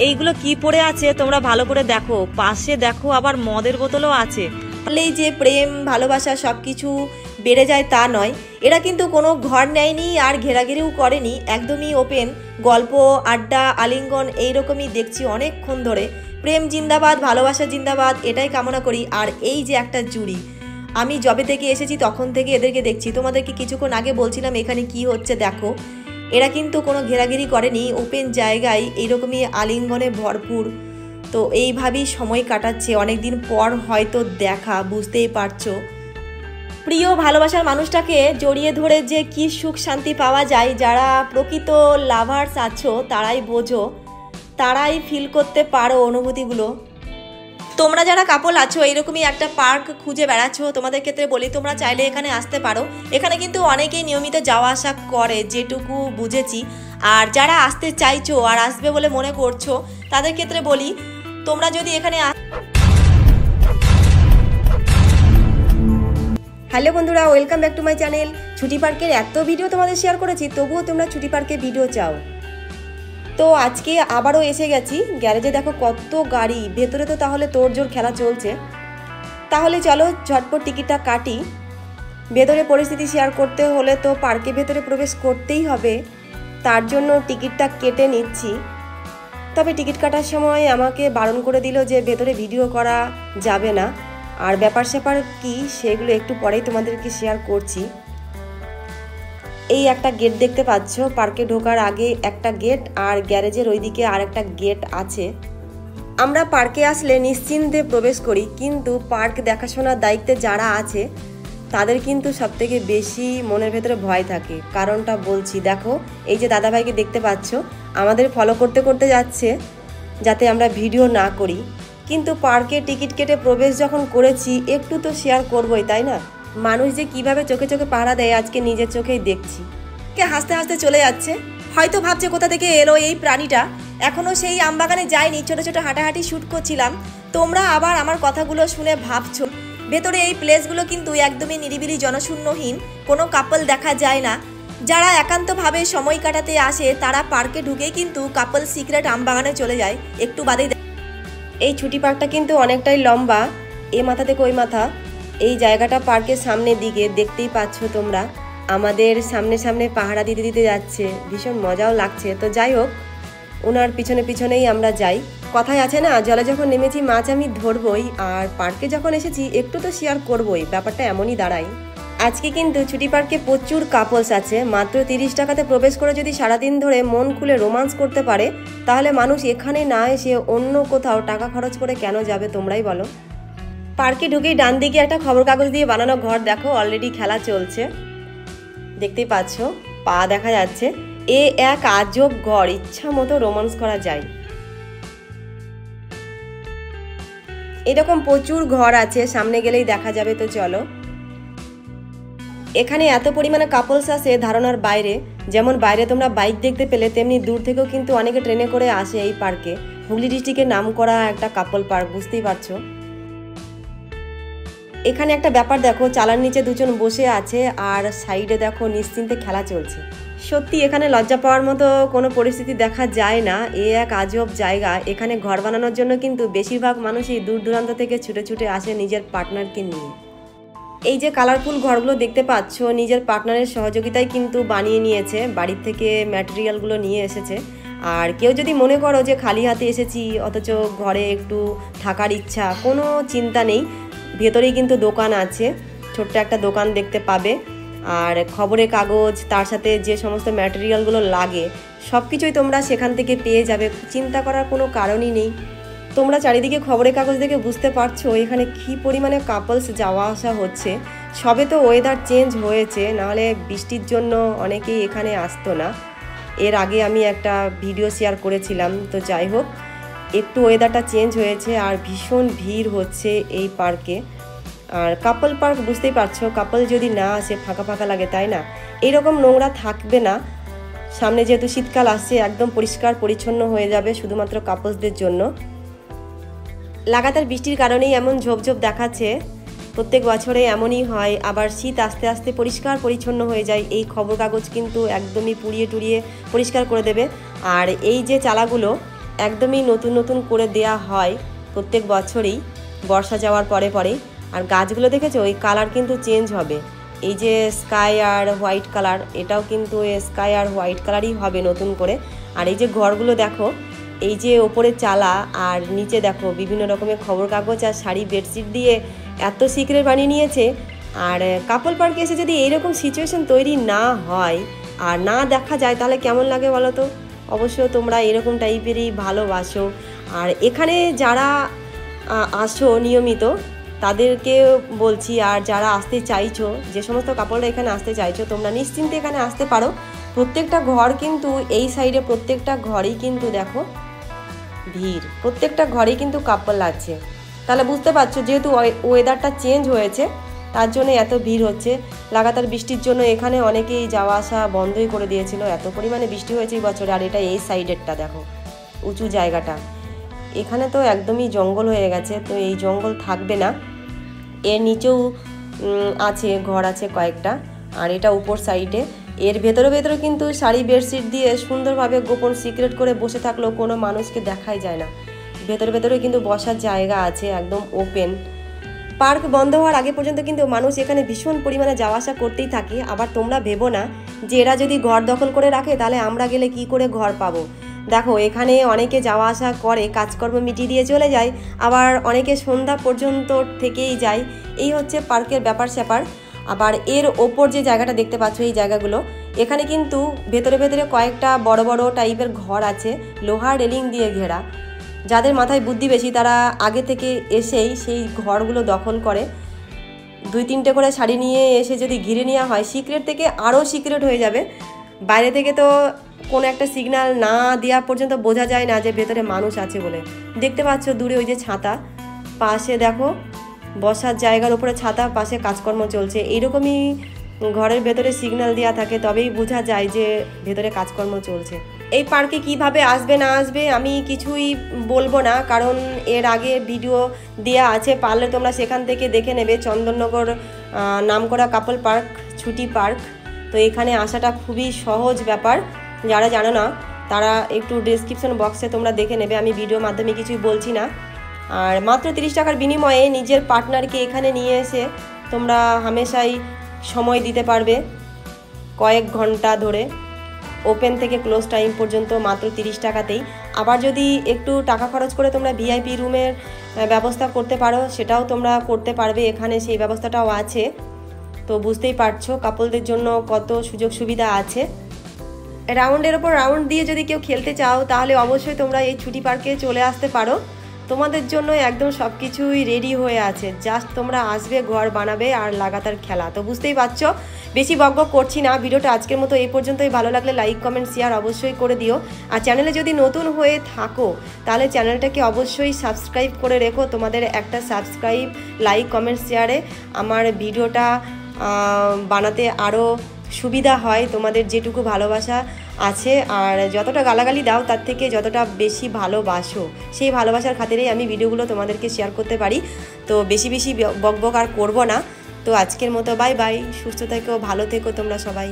এইগুলো কি পড়ে আছে তোমরা ভালো করে দেখো, পাশে দেখো আবার মদের বোতলও আছে। তাহলে যে প্রেম ভালোবাসা সবকিছু বেড়ে যায় তা নয়, এরা কিন্তু কোনো ঘর নেয়নি আর ঘেরাঘেরিও করেনি, একদমই ওপেন, গল্প আড্ডা আলিঙ্গন এইরকমই দেখছি অনেকক্ষণ ধরে। প্রেম জিন্দাবাদ, ভালোবাসা জিন্দাবাদ, এটাই কামনা করি। আর এই যে একটা জুড়ি, আমি যবে থেকে এসেছি তখন থেকে এদেরকে দেখছি, তোমাদেরকে কিছুক্ষণ আগে বলছিলাম এখানে কি হচ্ছে দেখো। এরা কিন্তু কোনো ঘেরাঘেরি করেনি, ওপেন জায়গায় এইরকমই আলিঙ্গনে ভরপুর। তো এইভাবেই সময় কাটাচ্ছে, অনেকদিন পর হয়তো দেখা, বুঝতেই পারছো। প্রিয় ভালোবাসার মানুষটাকে জড়িয়ে ধরে যে কি সুখ শান্তি পাওয়া যায়, যারা প্রকৃত লাভার্স আছো তারাই বোঝো, তারাই ফিল করতে পারো অনুভূতিগুলো। তোমরা যারা কাপল আছো এরকমই একটা পার্ক খুঁজে বেড়াচ্ছো, তোমাদের ক্ষেত্রে বলি তোমরা চাইলে এখানে আসতে পারো। এখানে কিন্তু অনেকেই নিয়মিত যাওয়া আসা করে যেটুকু বুঝেছি। আর যারা আসতে চাইছো আর আসবে বলে মনে করছো তাদের ক্ষেত্রে বলি, তোমরা যদি এখানে হ্যালো বন্ধুরা, welcome back to my channel. ছুটি পার্কের এত ভিডিও তোমাদের শেয়ার করেছি, তবুও তোমরা ছুটি পার্কের ভিডিও চাও। তো আজকে আবারও এসে গেছি গ্যারেজে। দেখো কত গাড়ি, ভেতরে তো তাহলে তোড়জোড় খেলা চলছে। তাহলে চলো ঝটপট টিকিটটা কাটি। ভেতরে পরিস্থিতি শেয়ার করতে হলে তো পার্কের ভেতরে প্রবেশ করতেই হবে, তার জন্য টিকিটটা কেটে নিচ্ছি। তবে টিকিট কাটার সময় আমাকে বারণ করে দিল যে ভেতরে ভিডিও করা যাবে না। আর ব্যাপার স্যাপার কি সেগুলো একটু পরেই তোমাদেরকে শেয়ার করছি। এই একটা গেট দেখতে পাচ্ছ, পার্কে ঢোকার আগে একটা গেট আর গ্যারেজের ওইদিকে আর একটা গেট আছে। আমরা পার্কে আসলে নিশ্চিন্তে প্রবেশ করি, কিন্তু পার্ক দেখাশোনার দায়িত্বে যারা আছে তাদের কিন্তু সবথেকে বেশি মনের ভেতরে ভয় থাকে। কারণটা বলছি, দেখো এই যে দাদাভাইকে দেখতে পাচ্ছ, আমাদের ফলো করতে করতে যাচ্ছে যাতে আমরা ভিডিও না করি। কিন্তু পার্কে টিকিট কেটে প্রবেশ যখন করেছি একটু তো শেয়ার করবোই, তাই না? মানুষ যে কিভাবে চোখে চোখে পাহারা দেয় আজকে নিজের চোখেই দেখছি। কে হাসতে হাসতে চলে যাচ্ছে, হয়তো ভাবছে কোথা থেকে এলো এই প্রাণীটা। এখনো সেই আমবাগানে যায়নি, ছোট ছোট হাঁটাহাঁটি শ্যুট করছিলাম। তোমরা আবার আমার কথাগুলো শুনে ভাবছো ভেতরে এই প্লেসগুলো কিন্তু একদমই নিরিবিলি, জনশূন্যহীন, কোনো কাপল দেখা যায় না। যারা একান্তভাবে সময় কাটাতে আসে তারা পার্কে ঢুকেই কিন্তু কাপল সিক্রেট আমবাগানে চলে যায়। একটু বাদেই এই ছুটি পার্কটা কিন্তু অনেকটাই লম্বা, এ মাথা থেকে ওই মাথা। এই জায়গাটা পার্কের সামনের দিকে, দেখতেই পাচ্ছ তোমরা। আমাদের সামনে সামনে পাহারা দিতে দিতে যাচ্ছে, ভীষণ মজাও লাগছে। তো যাই হোক, ওনার পিছনে পিছনেই আমরা যাই। কথায় আছে না, জলে যখন নেমেছি মাছ আমি ধরবই, আর পার্কে যখন এসেছি একটু তো শেয়ার করবই, ব্যাপারটা এমনই দাঁড়ায়। আজকে কিন্তু ছুটি পার্কে প্রচুর কাপলস আছে। মাত্র 30 টাকাতে প্রবেশ করে যদি সারাদিন ধরে মন খুলে রোমান্স করতে পারে, তাহলে মানুষ এখানে না এসে অন্য কোথাও টাকা খরচ করে কেন যাবে তোমরাই বলো। পার্কে ঢুকেই ডান দিকে একটা খবর কাগজ দিয়ে বানানো ঘর দেখো, অলরেডি খেলা চলছে, দেখতেই পাচ্ছ, পা দেখা যাচ্ছে। এ এক আজব ঘর, ইচ্ছা মতো রোমান্স করা যায়। এরকম প্রচুর ঘর আছে, সামনে গেলেই দেখা যাবে। তো চলো, এখানে এত পরিমাণে কাপলস আছে ধারণার বাইরে। যেমন বাইরে তোমরা বাইক দেখতে পেলে, তেমনি দূর থেকেও কিন্তু অনেকে ট্রেনে করে আসে এই পার্কে। হুগলি ডিস্ট্রিক্টের নাম করা একটা কাপল পার্ক, বুঝতেই পারছো। এখানে একটা ব্যাপার দেখো, চালার নিচে দুজন বসে আছে আর সাইডে দেখো নিশ্চিন্তে খেলা চলছে। সত্যি এখানে লজ্জা পাওয়ার মতো কোনো পরিস্থিতি দেখা যায় না। এ এক আজব জায়গা। এখানে ঘর বানানোর জন্য কিন্তু বেশিরভাগ মানুষই দূর দূরান্ত থেকে ছুটে ছুটে আসে নিজের পার্টনারকে নিয়ে। এই যে কালারফুল ঘরগুলো দেখতে পাচ্ছ, নিজের পার্টনারের সহযোগিতায় কিন্তু বানিয়ে নিয়েছে, বাড়ির থেকে ম্যাটেরিয়ালগুলো নিয়ে এসেছে। আর কেউ যদি মনে করো যে খালি হাতে এসেছি অথচ ঘরে একটু থাকার ইচ্ছা, কোনো চিন্তা নেই। ভেতরেই কিন্তু দোকান আছে, ছোট্ট একটা দোকান দেখতে পাবে। আর খবরের কাগজ, তার সাথে যে সমস্ত ম্যাটেরিয়ালগুলো লাগে সব কিছুই তোমরা সেখান থেকে পেয়ে যাবে, চিন্তা করার কোনো কারণই নেই। তোমরা চারিদিকে খবরের কাগজ দেখে বুঝতে পারছো এখানে কী পরিমাণে কাপলস যাওয়া আসা হচ্ছে। সবে তো ওয়েদার চেঞ্জ হয়েছে, নাহলে বৃষ্টির জন্য অনেকেই এখানে আসতো না। এর আগে আমি একটা ভিডিও শেয়ার করেছিলাম। তো যাই হোক, একটু ওয়েদারটা চেঞ্জ হয়েছে আর ভীষণ ভিড় হচ্ছে এই পার্কে। আর কাপল পার্ক বুঝতেই পারছো, কাপল যদি না আসে ফাঁকা ফাঁকা লাগে, তাই না? এইরকম নোংরা থাকবে না। সামনে যেহেতু শীতকাল আসছে, একদম পরিষ্কার পরিচ্ছন্ন হয়ে যাবে শুধুমাত্র কাপলসদের জন্য। লাগাতার বৃষ্টির কারণেই এমন ঝোপঝোপ দেখাচ্ছে, প্রত্যেক বছরে এমনই হয়। আবার শীত আস্তে আস্তে পরিষ্কার পরিচ্ছন্ন হয়ে যায়। এই খবর কাগজ কিন্তু একদমই পুড়িয়ে টুড়িয়ে পরিষ্কার করে দেবে। আর এই যে চালাগুলো, একদমই নতুন নতুন করে দেয়া হয় প্রত্যেক বছরেই বর্ষা যাওয়ার পরে পরে। আর গাছগুলো দেখেছো ওই কালার কিন্তু চেঞ্জ হবে, এই যে স্কাই আর হোয়াইট কালার, এটাও কিন্তু স্কাই আর হোয়াইট কালারই হবে নতুন করে। আর এই যে ঘরগুলো দেখো, এই যে ওপরে চালা আর নিচে দেখো বিভিন্ন রকমের খবর কাগজ আর শাড়ি বেডশিট দিয়ে এত সিক্রেট বানিয়ে নিয়েছে। আর কাপল পার্কে এসে যদি এইরকম সিচুয়েশন তৈরি না হয় আর না দেখা যায় তাহলে কেমন লাগে বলো তো? অবশ্য তোমরা এরকম টাইপেরই ভালোবাসো। আর এখানে যারা আসো নিয়মিত তাদেরকে বলছি, আর যারা আসতে চাইছো, যে সমস্ত কাপড়রা এখানে আসতে চাইছো, তোমরা নিশ্চিন্তে এখানে আসতে পারো। প্রত্যেকটা ঘর কিন্তু এই সাইডে প্রত্যেকটা ঘরেই কিন্তু দেখো ভিড়, প্রত্যেকটা ঘরেই কিন্তু কাপল আছে। তাহলে বুঝতে পারছো যেহেতু ওয়েদারটা চেঞ্জ হয়েছে তার জন্য এত ভিড় হচ্ছে। লাগাতার বৃষ্টির জন্য এখানে অনেকেই যাওয়া আসা বন্ধই করে দিয়েছিল, এত পরিমাণে বৃষ্টি হয়েছে এই বছরে। আর এটা এই সাইডেরটা দেখো উঁচু জায়গাটা, এখানে তো একদমই জঙ্গল হয়ে গেছে, তো এই জঙ্গল থাকবে না। এর নিচেও আছে ঘর আছে কয়েকটা, আর এটা উপর সাইডে। এর ভেতরে ভেতরে কিন্তু শাড়ি বেডশিট দিয়ে সুন্দরভাবে গোপন সিক্রেট করে বসে থাকলেও কোনো মানুষকে দেখাই যায় না। ভেতরে ভেতরে কিন্তু বসার জায়গা আছে, একদম ওপেন। পার্ক বন্ধ হওয়ার আগে পর্যন্ত কিন্তু মানুষ এখানে ভীষণ পরিমাণে যাওয়া আসা করতেই থাকে। আবার তোমরা ভেবো না যে এরা যদি ঘর দখল করে রাখে তাহলে আমরা গেলে কি করে ঘর পাবো। দেখো এখানে অনেকে যাওয়া আসা করে, কাজকর্ম মিটিয়ে দিয়ে চলে যায়, আবার অনেকে সন্ধ্যা পর্যন্ত থেকেই যায়। এই হচ্ছে পার্কের ব্যাপার স্যাপার। আবার এর ওপর যে জায়গাটা দেখতে পাচ্ছ, এই জায়গাগুলো এখানে কিন্তু ভেতরে ভেতরে কয়েকটা বড় বড় টাইপের ঘর আছে, লোহার রেলিং দিয়ে ঘেরা। যাদের মাথায় বুদ্ধি বেশি তারা আগে থেকে এসেই সেই ঘরগুলো দখল করে। 2-3টে করে শাড়ি নিয়ে এসে যদি ঘিরে নেওয়া হয়, সিক্রেট থেকে আরও সিক্রেট হয়ে যাবে। বাইরে থেকে তো কোনো একটা সিগন্যাল না দেওয়া পর্যন্ত বোঝা যায় না যে ভেতরে মানুষ আছে বলে। দেখতে পাচ্ছ দূরে ওই যে ছাতা, পাশে দেখো বসার জায়গার উপরে ছাতা, পাশে কাজকর্ম চলছে। এইরকমই ঘরের ভেতরে সিগন্যাল দেওয়া থাকে, তবেই বোঝা যায় যে ভেতরে কাজকর্ম চলছে। এই পার্কে কিভাবে আসবে না আসবে আমি কিছুই বলবো না, কারণ এর আগে ভিডিও দেওয়া আছে, পারলে তোমরা সেখান থেকে দেখে নেবে। চন্দননগর নামকরা কাপল পার্ক, ছুটি পার্ক। তো এখানে আসাটা খুবই সহজ ব্যাপার, যারা জানো না তারা একটু ডেসক্রিপশন বক্সে তোমরা দেখে নেবে, আমি ভিডিওর মাধ্যমে কিছুই বলছি না। আর মাত্র 30 টাকার বিনিময়ে নিজের পার্টনারকে এখানে নিয়ে এসে তোমরা হামেশাই সময় দিতে পারবে কয়েক ঘন্টা ধরে, ওপেন থেকে ক্লোজ টাইম পর্যন্ত মাত্র 30 টাকাতেই। আবার যদি একটু টাকা খরচ করে তোমরা ভিআইপি রুমের ব্যবস্থা করতে পারো, সেটাও তোমরা করতে পারবে, এখানে সেই ব্যবস্থাটাও আছে। তো বুঝতেই পারছো কাপলদের জন্য কত সুযোগ সুবিধা আছে। রাউন্ডের ওপর রাউন্ড দিয়ে যদি কেউ খেলতে চাও তাহলে অবশ্যই তোমরা এই ছুটি পার্কে চলে আসতে পারো। তোমাদের জন্য একদম সব কিছুই রেডি হয়ে আছে, জাস্ট তোমরা আসবে, ঘর বানাবে আর লাগাতার খেলা। তো বুঝতেই পারছো বেশি বকবক করছি না, ভিডিওটা আজকের মতো এই পর্যন্তই। ভালো লাগলে লাইক কমেন্ট শেয়ার অবশ্যই করে দিও। আর চ্যানেলে যদি নতুন হয়ে থাকো তাহলে চ্যানেলটাকে অবশ্যই সাবস্ক্রাইব করে রেখো। তোমাদের একটা সাবস্ক্রাইব, লাইক, কমেন্ট, শেয়ারে আমার ভিডিওটা বানাতে আরও সুবিধা হয়। তোমাদের যেটুকু ভালোবাসা আছে আর যতটা গালাগালি দাও তার থেকে যতটা বেশি ভালোবাসো, সেই ভালোবাসার খাতিরেই আমি ভিডিওগুলো তোমাদেরকে শেয়ার করতে পারি। তো বেশি বেশি বকবক আর করবো না। তো আজকের মতো বাই বাই, সুস্থ থেকো, ভালো থেকো তোমরা সবাই।